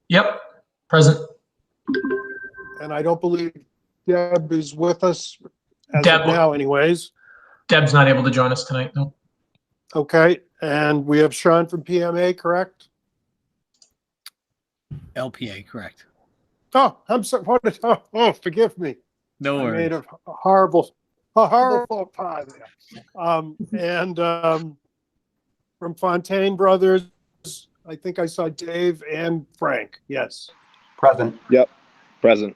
Yep, present. And I don't believe Deb is with us as Deb, of now anyways. Deb's not able to join us tonight, no. Okay, and we have Sean from PMA, correct? LPA, correct. Oh, I'm sorry. Oh, forgive me. No I worries. made a horrible pie there. From Fontaine Brothers, I think I saw Dave and Frank. Yes. Present. Yep, present.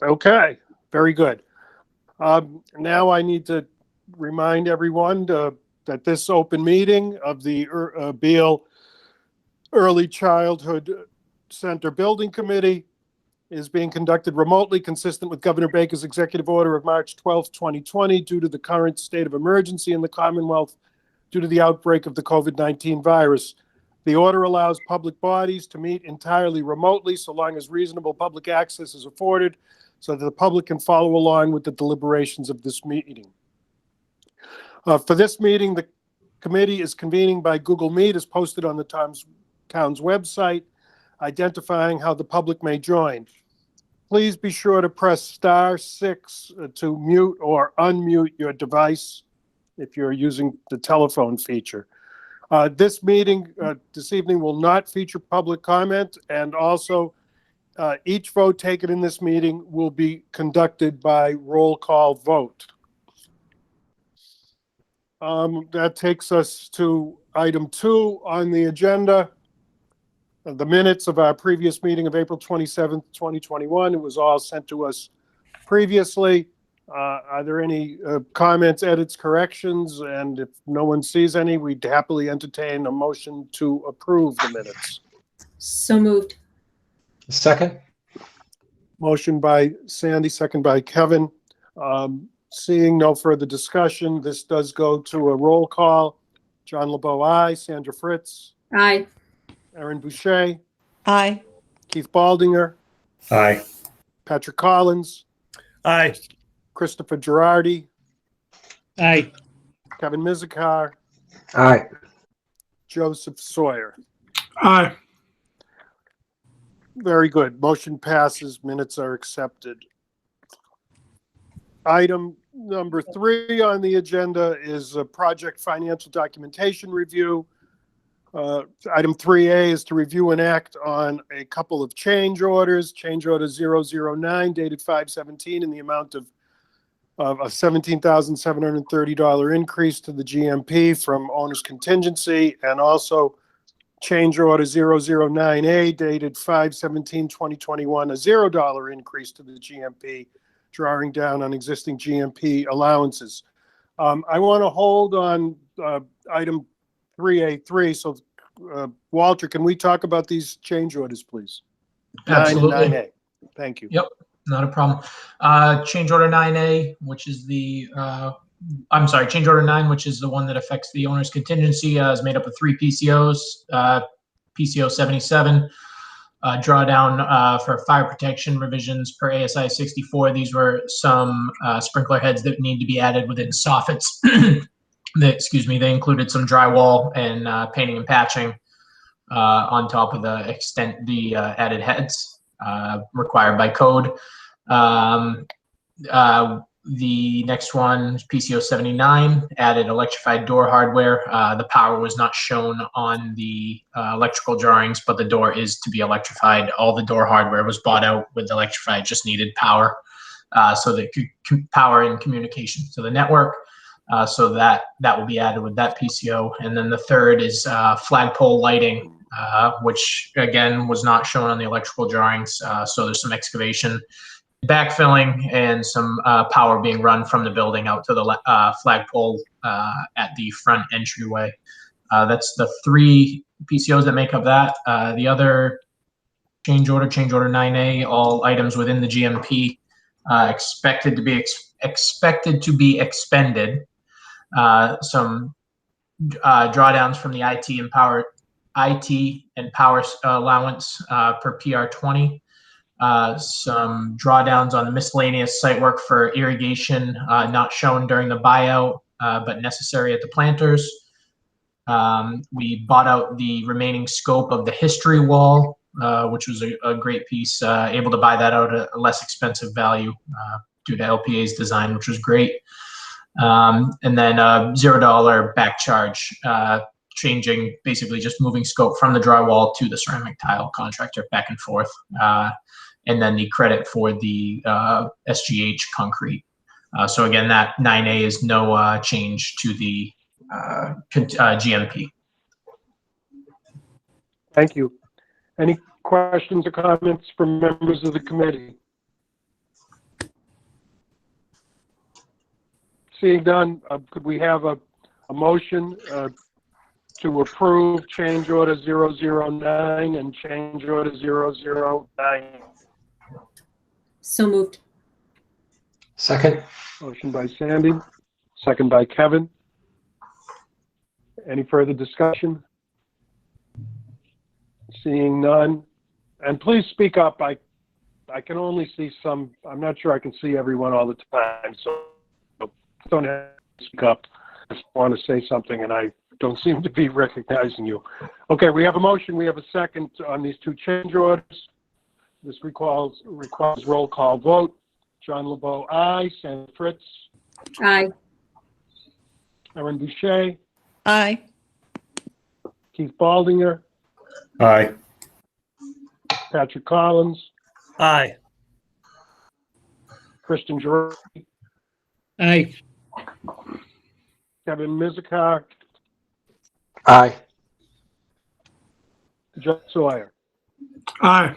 Okay, very good. Now I need to remind everyone that this open meeting of the Beal Early Childhood Center Building Committee is being conducted remotely, consistent with Governor Baker's executive order of March 12, 2020, due to the current state of emergency in the Commonwealth due to the outbreak of the COVID-19 virus. The order allows public bodies to meet entirely remotely so long as reasonable public access is afforded so that the public can follow along with the deliberations of this meeting. For this meeting, the committee is convening by Google Meet, as posted on the town's website, identifying how the public may join. Please be sure to press *6 to mute or unmute your device if you're using the telephone feature. This meeting this evening will not feature public comment, and also each vote taken in this meeting will be conducted by roll call vote. That takes us to item 2 on the agenda. The minutes of our previous meeting of April 27th, 2021. It was all sent to us previously. Are there any comments, edits, corrections? And if no one sees any, we'd happily entertain a motion to approve the minutes. So moved. Second. Motion by Sandy, second by Kevin. Seeing no further discussion, this does go to a roll call. John LeBeau, aye. Sandra Fritz. Aye. Erin Boucher. Aye. Keith Baldinger. Aye. Patrick Collins. Aye. Christopher Girardi. Aye. Kevin Mizikar. Aye. Joseph Sawyer. Aye. Very good. Motion passes. Minutes are accepted. Item number 3 on the agenda is a project financial documentation review. Item 3A is to review and act on a couple of change orders. Change order 009 dated 5/17 in the amount of a $17,730 increase to the GMP from owner's contingency, and also change order 009A dated 5/17/2021, a $0 increase to the GMP, drawing down on existing GMP allowances. I want to hold on item 3A3. So, Walter, can we talk about these change orders, please? Absolutely. 9 and 9A. Thank you. Yep, not a problem. Change order 9A, which is the, change order 9, which is the one that affects the owner's contingency, is made up of 3 PCOs. PCO 77, drawdown for fire protection revisions per ASI 64. These were some sprinkler heads that need to be added within soffits. They included some drywall and painting and patching on top of the added heads required by code. The next one, PCO 79, added electrified door hardware. The power was not shown on the electrical drawings, but the door is to be electrified. All the door hardware was bought out with electrified, just needed power so that it could power and communication to the network. So that will be added with that PCO. And then the third is flagpole lighting, which again was not shown on the electrical drawings. So there's some excavation, backfilling, and some power being run from the building out to the flagpole at the front entryway. That's the 3 PCOs that make up that. The other change order 9A, all items within the GMP expected to be expended. Some drawdowns from the IT and power allowance per PR 20. Some drawdowns on the miscellaneous site work for irrigation, not shown during the buyout, but necessary at the planters. We bought out the remaining scope of the history wall, which was a great piece, able to buy that out at a less expensive value due to LPA's design, which was great. And then $0 back charge, changing, basically just moving scope from the drywall to the ceramic tile contractor back and forth. And then the credit for the SGH concrete. So again, that 9A is no change to the GMP. Thank you. Any questions or comments from members of the committee? Seeing none, could we have a motion to approve change order 009 and change order 009? So moved. Second. Motion by Sandy, second by Kevin. Any further discussion? Seeing none. And please speak up. I can only see some. I'm not sure I can see everyone all the time, so don't have to speak up. I just want to say something and I don't seem to be recognizing you. Okay, we have a motion. We have a second on these two change orders. This requires roll call vote. John LeBeau, aye. Sandra Fritz. Aye. Erin Boucher. Aye. Keith Baldinger. Aye. Patrick Collins. Aye. Kristen Gerard. Aye. Kevin Mizikar. Aye. Joe Sawyer. Aye.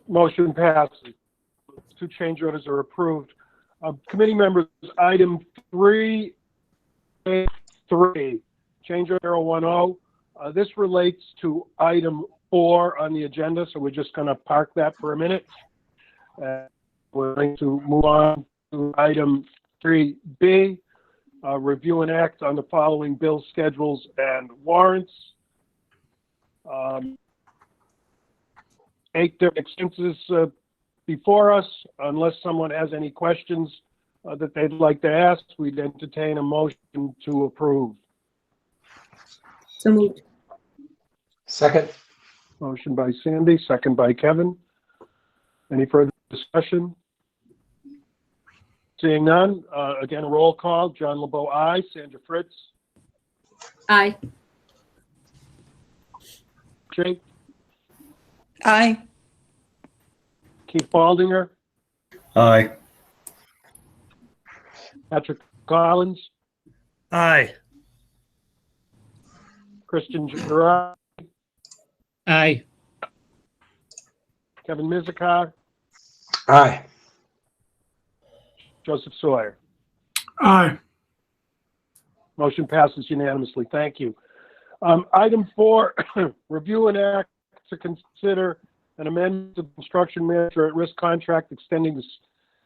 Motion passes. Two change orders are approved. Committee members, item 3A3, change order 010. This relates to item 4 on the agenda, so we're just going to park that for a minute. We're going to move on to item 3B, review and act on the following bill schedules and warrants. 8 different expenses before us. Unless someone has any questions that they'd like to ask, we'd entertain a motion to approve. So moved. Second. Motion by Sandy, second by Kevin. Any further discussion? Seeing none, again, a roll call. John LeBeau, aye. Sandra Fritz. Aye. Jake. Aye. Keith Baldinger. Aye. Patrick Collins. Aye. Christian Gerard. Aye. Kevin Mizikar. Aye. Joseph Sawyer. Aye. Motion passes unanimously. Thank you. Item 4, review and act to consider an amendment to the construction manager at risk contract extending the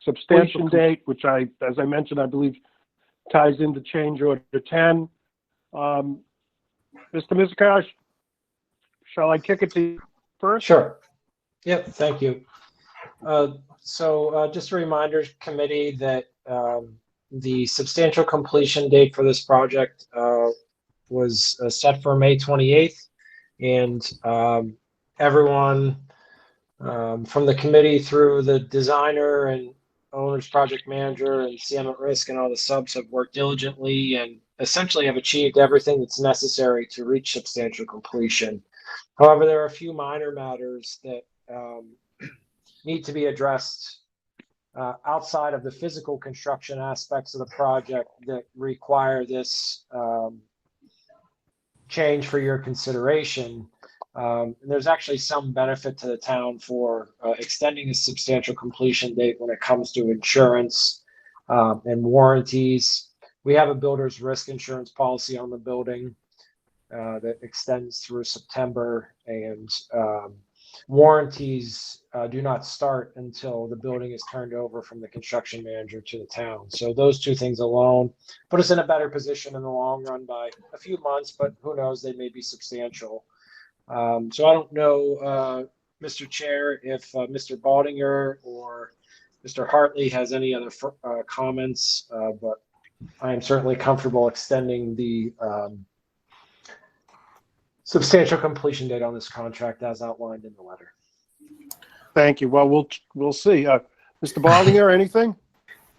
substantiation date, which as I mentioned, I believe ties into change order 10. Mr. Mizikar, shall I kick it to you first? Sure. Yep, thank you. So just a reminder, committee, that the substantial completion date for this project was set for May 28th, and everyone from the committee through the designer and owner's project manager and CM at risk and all the subs have worked diligently and essentially have achieved everything that's necessary to reach substantial completion. However, there are a few minor matters that need to be addressed outside of the physical construction aspects of the project that require this change for your consideration. And there's actually some benefit to the town for extending a substantial completion date when it comes to insurance and warranties. We have a builder's risk insurance policy on the building that extends through September, and warranties do not start until the building is turned over from the construction manager to the town. So those two things alone put us in a better position in the long run by a few months, but who knows, they may be substantial. So I don't know, Mr. Chair, if Mr. Baldinger or Mr. Hartley has any other comments, but I am certainly comfortable extending the substantial completion date on this contract as outlined in the letter. Thank you. Well, we'll see. Mr. Baldinger, anything?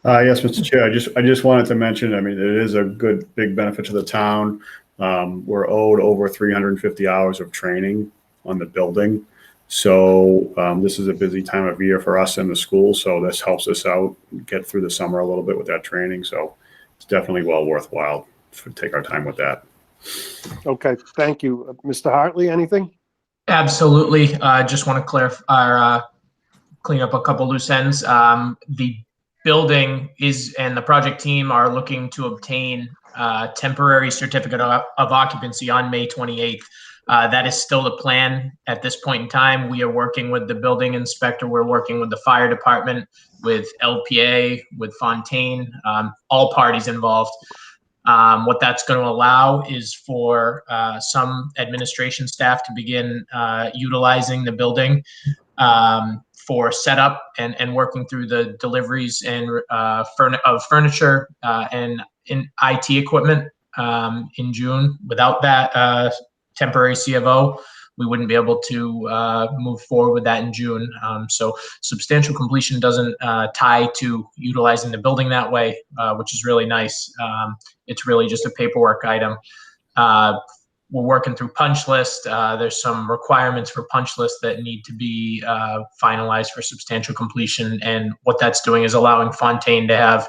Yes, Mr. Chair. I just wanted to mention, I mean, it is a good, big benefit to the town. We're owed over 350 hours of training on the building. So this is a busy time of year for us in the school. So this helps us out, get through the summer a little bit with that training. So it's definitely well worthwhile to take our time with that. Okay, thank you. Mr. Hartley, anything? Absolutely. Just want to clarify, clean up a couple loose ends. The building is, and the project team are looking to obtain temporary certificate of occupancy on May 28th. That is still the plan at this point in time. We are working with the building inspector. We're working with the fire department, with LPA, with Fontaine, all parties involved. What that's going to allow is for some administration staff to begin utilizing the building for setup and working through the deliveries and of furniture and in IT equipment in June. Without that temporary C of O, we wouldn't be able to move forward with that in June. So substantial completion doesn't tie to utilizing the building that way, which is really nice. It's really just a paperwork item. We're working through punch list. There's some requirements for punch list that need to be finalized for substantial completion. And what that's doing is allowing Fontaine to have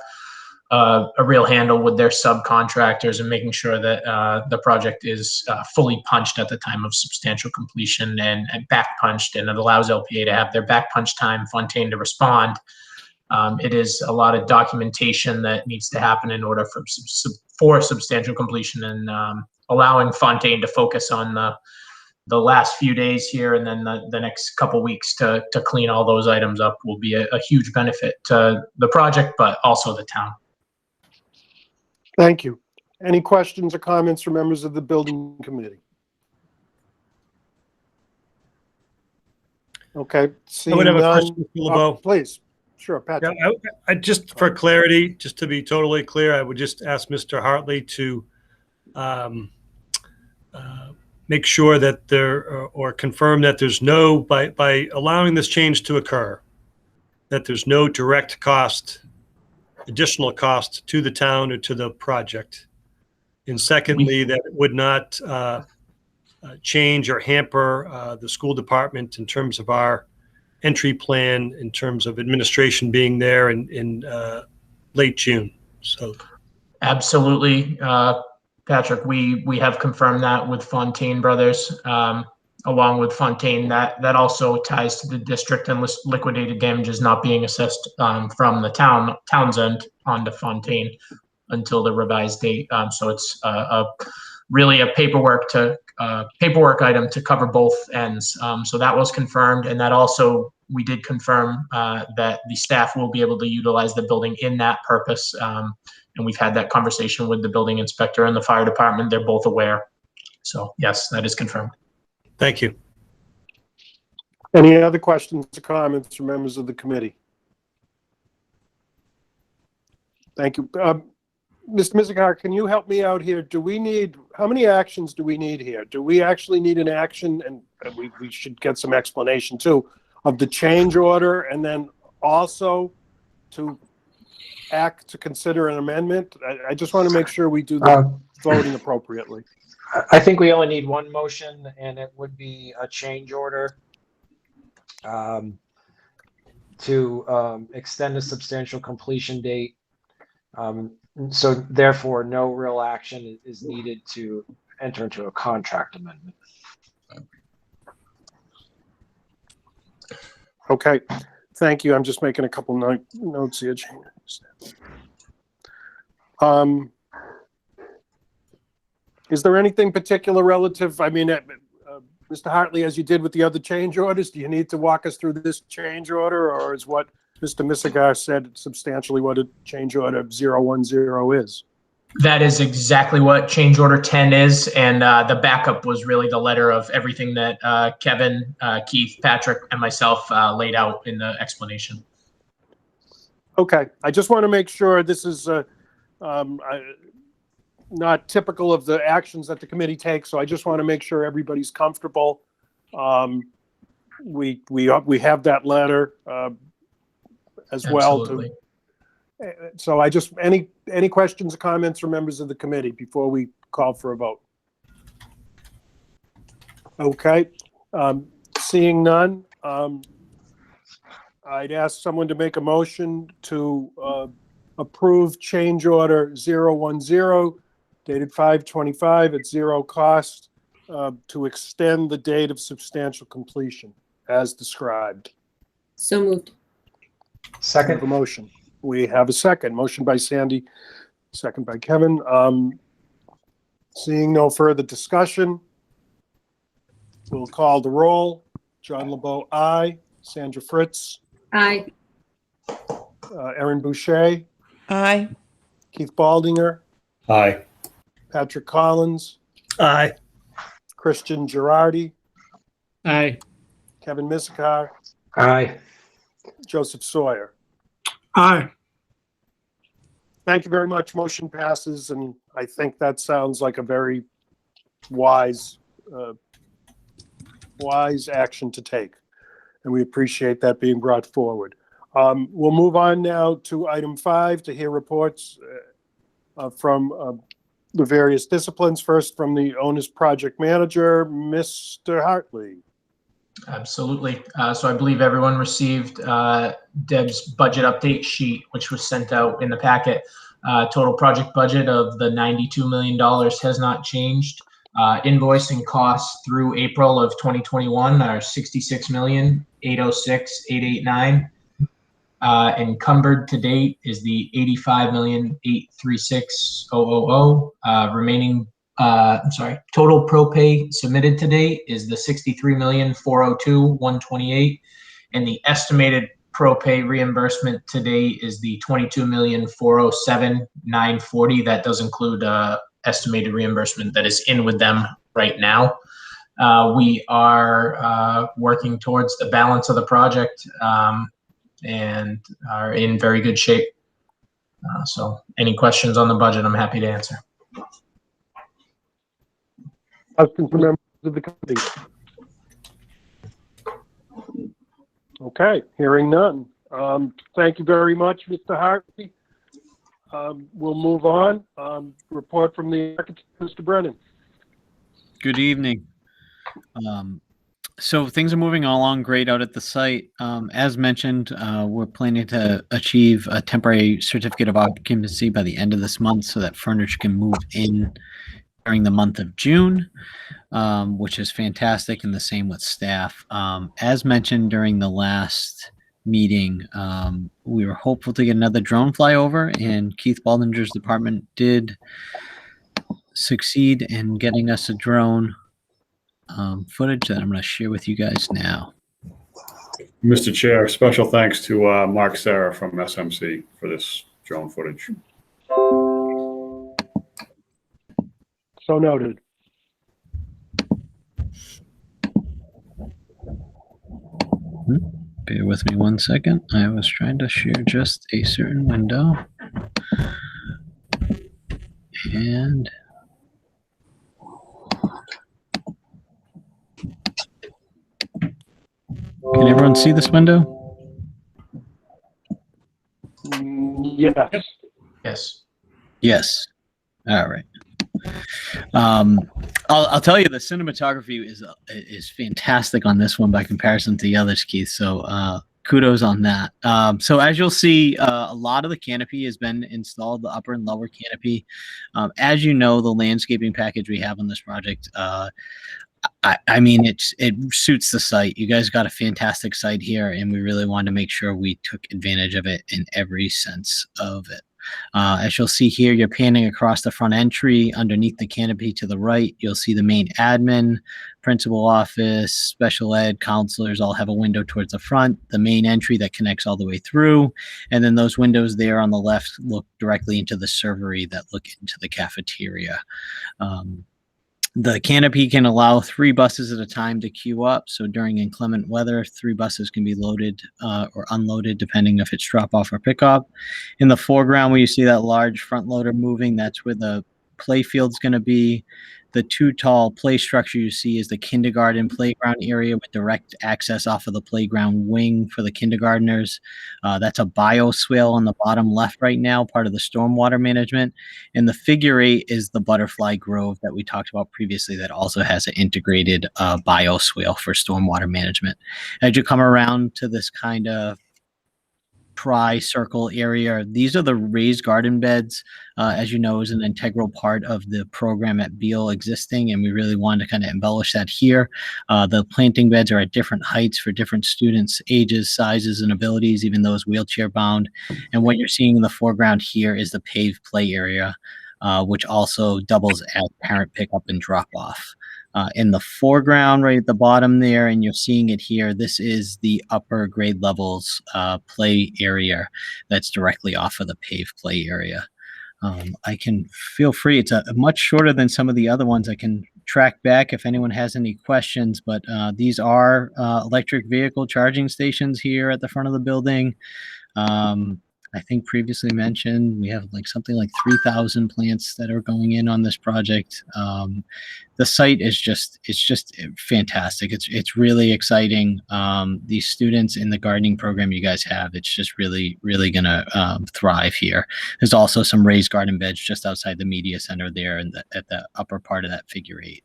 a real handle with their subcontractors and making sure that the project is fully punched at the time of substantial completion and back punched, and it allows LPA to have their back punch time, Fontaine to respond. It is a lot of documentation that needs to happen in order for substantial completion, and allowing Fontaine to focus on the last few days here and then the next couple weeks to clean all those items up will be a huge benefit to the project, but also the town. Thank you. Any questions or comments from members of the building committee? Okay. I would have a none- question, Mr. LeBeau. Please. Sure, Patrick. Yeah, I just for clarity, just to be totally clear, I would just ask Mr. Hartley to make sure that there or confirm that there's no, by allowing this change to occur, that there's no direct cost, additional cost to the town or to the project. And secondly, that it would not change or hamper the school department in terms of our entry plan, in terms of administration being there in late June. So, absolutely, Patrick. We have confirmed that with Fontaine Brothers, along with Fontaine. That also ties to the district and liquidated damages not being assessed from the town's end onto Fontaine until the revised date. So it's really a paperwork item to cover both ends. So that was confirmed, and that also we did confirm that the staff will be able to utilize the building in that purpose. And we've had that conversation with the building inspector and the fire department. They're both aware. So yes, that is confirmed. thank you. Any other questions or comments from members of the committee? Thank you. Mr. Mizikar, can you help me out here? How many actions do we need here? Do we actually need an action, and we should get some explanation too, of the change order, and then also to consider an amendment? I just want to make sure we do the voting appropriately. I think we only need one motion, and it would be a change order to extend the substantial completion date. So therefore, no real action is needed to enter into a contract amendment. Okay, thank you. I'm just making a couple notes here. Is there anything particular relative? I mean, Mr. Hartley, as you did with the other change orders, do you need to walk us through this change order, or is what Mr. Misigar said substantially what a change order 010 is? That is exactly what change order 10 is, and the backup was really the letter of everything that Kevin, Keith, Patrick, and myself laid out in the explanation. Okay, I just want to make sure this is Not typical of the actions that the committee takes, so I just want to make sure everybody's comfortable. We have that letter as well. Absolutely. So I just, any questions or comments from members of the committee before we call for a vote? Okay, seeing none, I'd ask someone to make a motion to approve change order 010 dated 5/25 at zero cost to extend the date of substantial completion as described. So moved. We have a Second. motion. We have a second. Motion by Sandy, second by Kevin. Seeing no further discussion, we'll call the roll. John LeBeau, aye. Sandra Fritz, Aye. Erin Boucher, Aye. Keith Baldinger, Aye. Patrick Collins, Aye. Christian Girardi, Aye. Kevin Miskar, Aye. Joseph Sawyer. Aye. Thank you very much. Motion passes, and I think that sounds like a very wise action to take, and we appreciate that being brought forward. We'll move on now to item 5 to hear reports from the various disciplines. First, from the owner's project manager, Mr. Hartley. Absolutely. So I believe everyone received Deb's budget update sheet, which was sent out in the packet. Total project budget of the $92 million has not changed. Invoicing costs through April of 2021 are $66,806,889. Encumbered to date is the $85,836,000. Remaining total propay submitted to date is the $63,402,128, and the estimated propay reimbursement to date is the $22,407,940. That does include estimated reimbursement that is in with them right now. We are working towards the balance of the project and are in very good shape. So any questions on the budget, I'm happy to answer. Questions from members of the committee? Okay, hearing none. Thank you very much, Mr. Hartley. We'll move on. Report from the architect, Mr. Brennan. Good evening. So things are moving along great out at the site. As mentioned, we're planning to achieve a temporary certificate of occupancy by the end of this month so that furniture can move in during the month of June, which is fantastic, and the same with staff. As mentioned during the last meeting, we were hopeful to get another drone flyover, and Keith Baldinger's department did succeed in getting us a drone footage that I'm going to share with you guys now. Mr. Chair, special thanks to Mark Serra from SMC for this drone footage. So noted. Bear with me 1 second. I was trying to share just a certain window. And can everyone see this window? Yes. Yes. Yes. All right. I'll tell you, the cinematography is fantastic on this one by comparison to the others, Keith. So kudos on that. So as you'll see, a lot of the canopy has been installed, the upper and lower canopy. As you know, the landscaping package we have on this project, I mean, it suits the site. You guys got a fantastic site here, and we really wanted to make sure we took advantage of it in every sense of it. As you'll see here, you're panning across the front entry. Underneath the canopy to the right, you'll see the main admin, principal office, special ed, counselors all have a window towards the front, the main entry that connects all the way through, and then those windows there on the left look directly into the servery that look into the cafeteria. The canopy can allow 3 buses at a time to queue up. So during inclement weather, 3 buses can be loaded or unloaded depending if it's drop off or pickup. In the foreground, where you see that large front loader moving, that's where the play field's going to be. The 2 tall play structure you see is the kindergarten playground area with direct access off of the playground wing for the kindergartners. That's a bioswale on the bottom left right now, part of the stormwater management. And the figure 8 is the butterfly grove that we talked about previously that also has an integrated bioswale for stormwater management. As you come around to this kind of tri-circle area, these are the raised garden beds, as you know, is an integral part of the program at Beal existing, and we really wanted to kind of embellish that here. The planting beds are at different heights for different students, ages, sizes, and abilities, even those wheelchair bound. And what you're seeing in the foreground here is the paved play area, which also doubles as parent pickup and drop off. In the foreground, right at the bottom there, and you're seeing it here, this is the upper grade levels play area that's directly off of the paved play area. I can feel free. It's a much shorter than some of the other ones. I can track back if anyone has any questions, but these are electric vehicle charging stations here at the front of the building. I think previously mentioned, we have like something like 3,000 plants that are going in on this project. The site is it's just fantastic. It's really exciting. These students in the gardening program you guys have, it's just really, really gonna thrive here. There's also some raised garden beds just outside the media center there and at the upper part of that figure 8.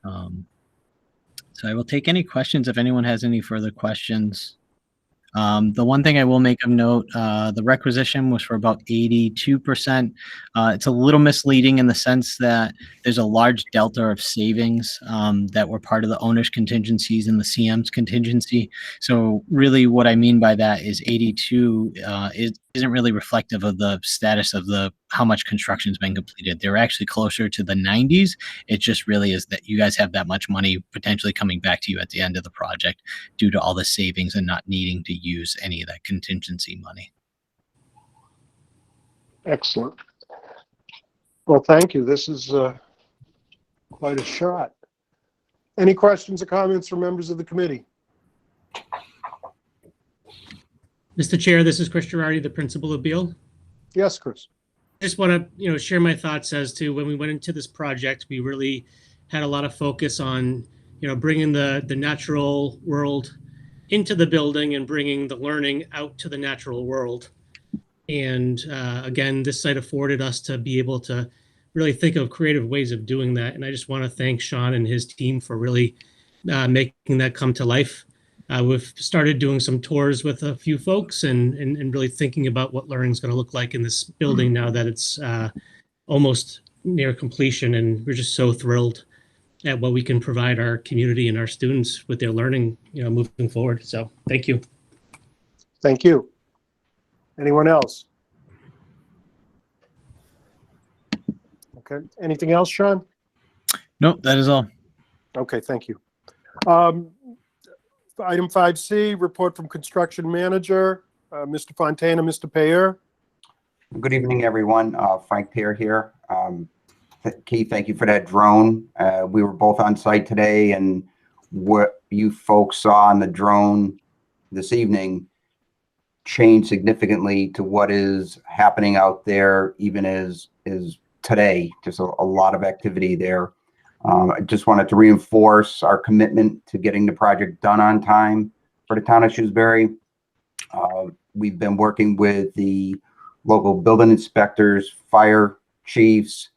So I will take any questions if anyone has any further questions. The one thing I will make of note, the requisition was for about 82%. It's a little misleading in the sense that there's a large delta of savings that were part of the owner's contingencies and the CM's contingency. So really what I mean by that is 82 isn't really reflective of the status of how much construction's been completed. They're actually closer to the 90s. It just really is that you guys have that much money potentially coming back to you at the end of the project due to all the savings and not needing to use any of that contingency money. Excellent. Well, thank you. This is quite a shot. Any questions or comments from members of the committee? Mr. Chair, this is Chris Girardi, the principal of Beal. Yes, Chris. I just want to, share my thoughts as to when we went into this project. We really had a lot of focus on, bringing the natural world into the building and bringing the learning out to the natural world. And again, this site afforded us to be able to really think of creative ways of doing that. And I just want to thank Sean and his team for really making that come to life. We've started doing some tours with a few folks and really thinking about what learning is going to look like in this building now that it's almost near completion. And we're just so thrilled at what we can provide our community and our students with their learning, moving forward. So thank you. Thank you. Anyone else? Okay. Anything else, Sean? Nope, that is all. Okay, thank you. Item 5C, report from construction manager, Mr. Fontana, Mr. Payer. Good evening, everyone. Frank Payer here. Keith, thank you for that drone. We were both on site today, and what you folks saw on the drone this evening changed significantly to what is happening out there, even as today. Just a lot of activity there. I just wanted to reinforce our commitment to getting the project done on time for the town of Shrewsbury. We've been working with the local building inspectors, fire chiefs,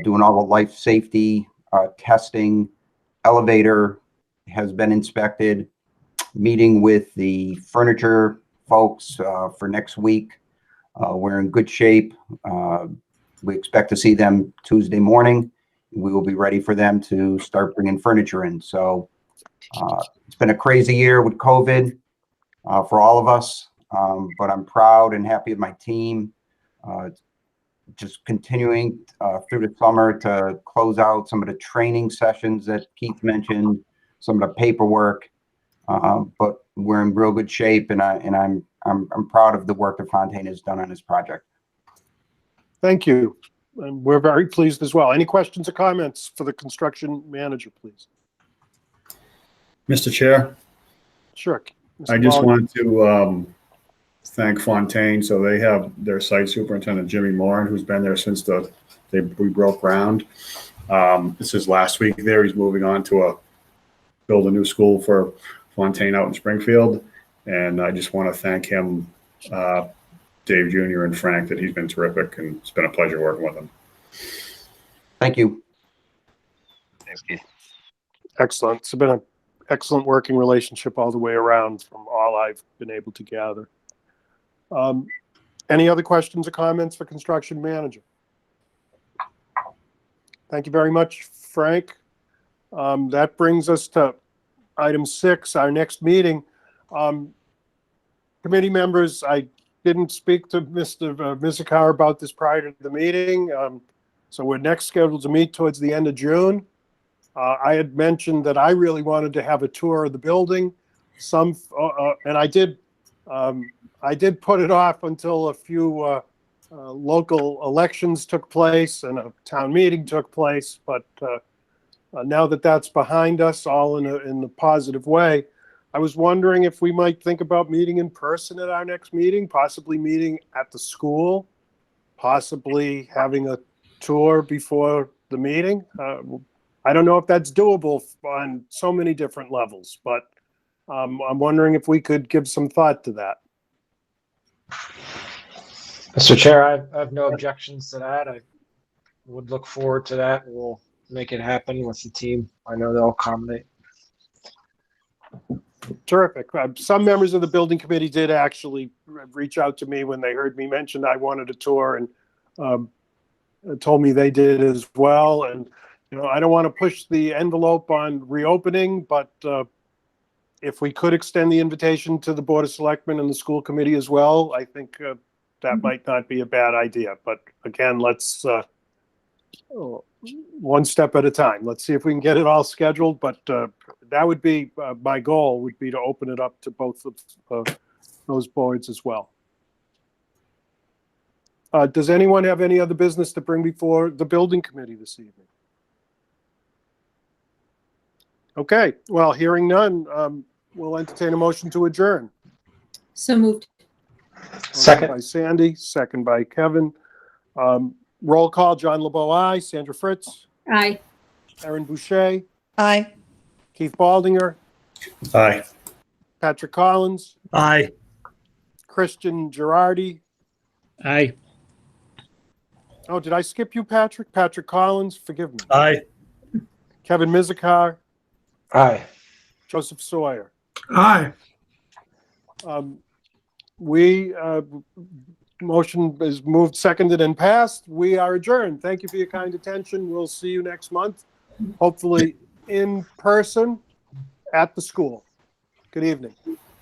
doing all the life safety testing. Elevator has been inspected. Meeting with the furniture folks for next week. We're in good shape. We expect to see them Tuesday morning. We will be ready for them to start bringing furniture in. So it's been a crazy year with COVID for all of us, but I'm proud and happy with my team. Just continuing through the summer to close out some of the training sessions that Keith mentioned, some of the paperwork, but we're in real good shape, and I'm proud of the work that Fontana has done on this project. Thank you. And we're very pleased as well. Any questions or comments for the construction manager, please? Mr. Chair, Sure. I Mr. just Mulligan. wanted to thank Fontaine. So they have their site superintendent, Jimmy Moran, who's been there since we broke ground. This is last week there. He's moving on to build a new school for Fontaine out in Springfield. And I just want to thank him, Dave Jr. and Frank, that he's been terrific, and it's been a pleasure working with him. Thank you. Thanks, Keith. Excellent. It's been an excellent working relationship all the way around from all I've been able to gather. Any other questions or comments for construction manager? Thank you very much, Frank. That brings us to item 6, our next meeting. Committee members, I didn't speak to Mr. Mizikar about this prior to the meeting. So we're next scheduled to meet towards the end of June. I had mentioned that I really wanted to have a tour of the building. And I did put it off until a few local elections took place and a town meeting took place. But now that that's behind us, all in a positive way, I was wondering if we might think about meeting in person at our next meeting, possibly meeting at the school, possibly having a tour before the meeting. I don't know if that's doable on so many different levels, but I'm wondering if we could give some thought to that. Mr. Chair, I have no objections to that. I would look forward to that. We'll make it happen with the team. I know they'll accommodate. Terrific. Some members of the building committee did actually reach out to me when they heard me mention I wanted a tour, and told me they did as well. And I don't want to push the envelope on reopening, but if we could extend the invitation to the Board of Selectmen and the school committee as well, I think that might not be a bad idea. But again, let's one step at a time. Let's see if we can get it all scheduled. But that would be my goal, would be to open it up to both of those boards as well. Does anyone have any other business to bring before the building committee this evening? Okay, well, hearing none, we'll entertain a motion to adjourn. So moved. Second. By Sandy, second by Kevin. Roll call, John LeBeau, aye. Sandra Fritz, Aye. Erin Boucher, Aye. Keith Baldinger, Aye. Patrick Collins, Aye. Christian Girardi. Aye. Oh, did I skip you, Patrick? Patrick Collins, forgive me. Aye. Kevin Mizikar, Aye. Joseph Sawyer. Aye. Motion is moved, seconded, and passed. We are adjourned. Thank you for your kind attention. We'll see you next month, hopefully in person at the school. Good evening.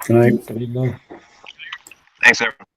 Good night. Good evening. Thanks, everyone.